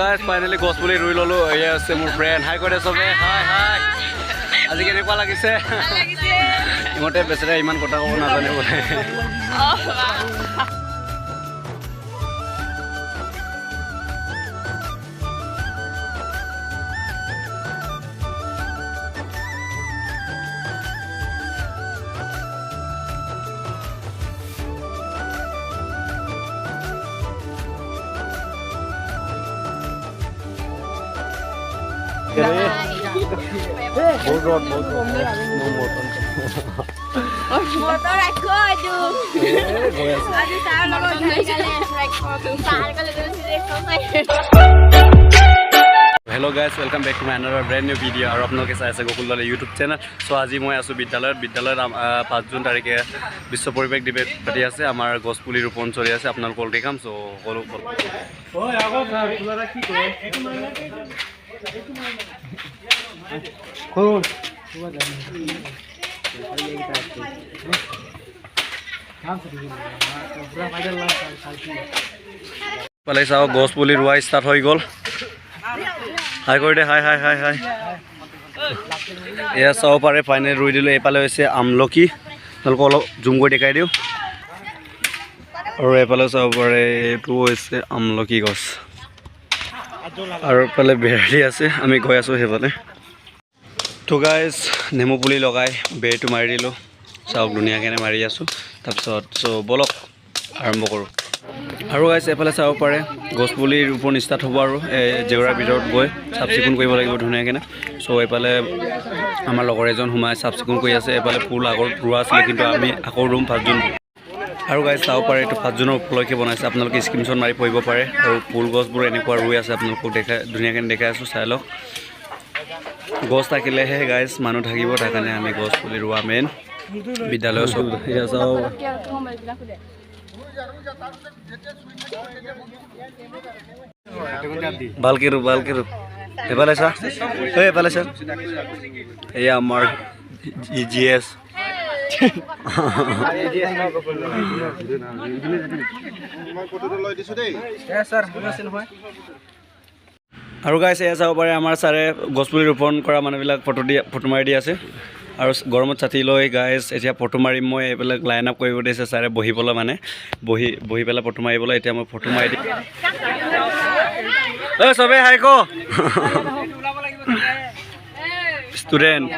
Guys finally গছ পুলি ৰুই ল'লোঁ। এয়া আছে মোৰ ফ্ৰেণ্ড। হাই কৰে চবে। হাই হাই। আজি কেনেকুৱা লাগিছে? ইহঁতে বেচেৰা ইমান কথা ক'ব নাজানে বোলে। Motor aku aduh. Aduh saya mau Hello guys, welcome back to my another brand new video. और अपनों के साथ गोकुल वाले YouTube चैनल. So आज ही मैं आसु विद्यालय 5 जून तारीखे विश्व परिवेश दिवस पाती আছে আমাৰ গছ পুলি ৰোপণ চলি আছে আপোনালোকক দেখাম. সো কলো ওই আগো ফুলাৰা কি কৰে একটু মাইনা কোন সুবা জানি পালে চাও গছ পুলি ৰোৱা ষ্টাৰ্ট হৈ গ'ল. হাই কৰি দে হাই হাই হাই হাই. এয়া চাব পাৰে ফাইনেল ৰুই দিলোঁ. এইফালে হৈছে আমলখি. তেওঁলোকক অলপ জুম কৰি দেখাই দিওঁ. আৰু এইফালে চাব পাৰে এইটো হৈছে আমলখি গছ. আৰু এইফালে বেৰি আছে. আমি গৈ আছোঁ সেইফালে. তো গাইজ নেমু পুলি লগাই বেৰটো মাৰি দিলোঁ. চাওক ধুনীয়াকৈ মাৰি আছোঁ. তাৰপিছত বলক আৰম্ভ কৰোঁ. আৰু গাইজ এইফালে চাব পাৰে গছ পুলি ৰোপণ ষ্টাৰ্ট হ'ব. আৰু জেওৰাৰ ভিতৰত গৈ চাফ চিকুণ কৰিব লাগিব ধুনীয়াকৈ. চ' এইফালে আমাৰ লগৰ এজন সোমাই চাফ চিকুণ কৰি আছে. এইফালে ফুল আগত ৰোৱা আছিলে, কিন্তু আমি আকৌ ৰুম 5 জুন. আৰু গাইজ চাব পাৰে এইটো 5 জুনৰ উপলক্ষে বনাইছে. আপোনালোকে স্ক্ৰীনশ্বট মাৰি পঢ়িব পাৰে. আৰু ফুল গছবোৰ এনেকুৱা ৰুই আছে. আপোনালোকক ধুনীয়াকৈ দেখাই আছোঁ, চাই লওক. গছ থাকিলেহে গাইজ মানুহ থাকিব. তাৰ কাৰণে আমি গছ পুলি ৰোৱা মেইন বিদ্যালয়ৰ চব. এয়া চাওক ভালকে ৰু ভালকে ৰু. এইফালে চা, এইফালে চা. এয়া আমাৰ GS আৰু গাইছে এয়া চাব পাৰে আমাৰ ছাৰে গছপুলি ৰোপণ কৰা মানুহবিলাক ফটো মাৰি দি আছে. আৰু গৰমত ছাতি লৈ গাইজ এতিয়া ফটো মাৰিম মই. এইবিলাক লাইন আপ কৰিব দিছে ছাৰে বহিবলৈ, মানে বহি পেলাই ফটো মাৰিবলৈ. এতিয়া মই ফটো মাৰি দিম. চবেই হাই ক ষ্টুডেণ্ট.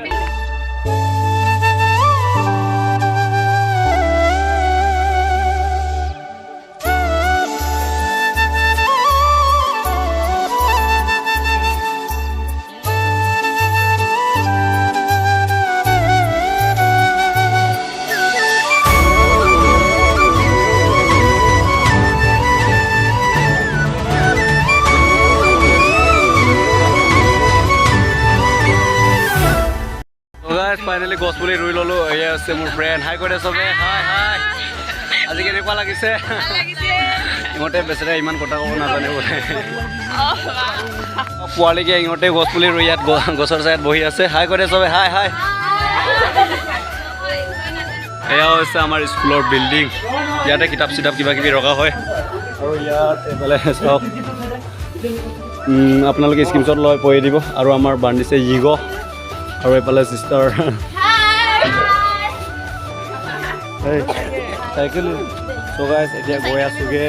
ফাইনেলি গছ পুলি ৰুই ল'লোঁ. এয়া আছে মোৰ ফ্ৰেণ্ড. হাই কৰে চবে। হাই হাই. আজি কেনেকুৱা লাগিছে? ইহঁতে বেচেৰা ইমান কথা ক'ব নাজানে বোলে. পোৱালিকে ইহঁতে গছ পুলি ৰুই ইয়াত গছৰ ছাইত বহি আছে. হাই কৰে চবে। হাই হাই. এয়া হৈছে আমাৰ স্কুলৰ বিল্ডিং. ইয়াতে কিতাপ চিতাপ কিবা কিবি ৰখা হয়. আৰু ইয়াত এইফালে চাওক, আপোনালোকে স্ক্ৰীনশ্বট লৈ পঢ়ি দিব. আৰু আমাৰ বান্ধিছে ইগ'. আৰু এইফালে চিষ্টাৰ চাইকেল. চ' গাইজ এতিয়া গৈ আছোঁগৈ.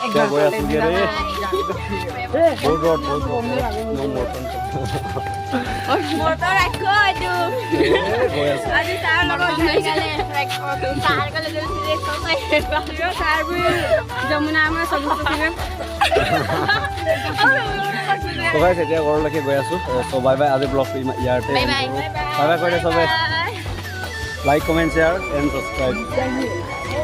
এতিয়া গৈ আছোঁগৈ দেই. বহুত ৰ'দ বহুত motor aku aduh. Aduh saya mau এতিয়া ঘৰলৈকে গৈ আছোঁ. চ' বাই বাই. আজি ব্লগ ইয়াতে বাই বাই কৰি দে চবে. Like comment share and subscribe.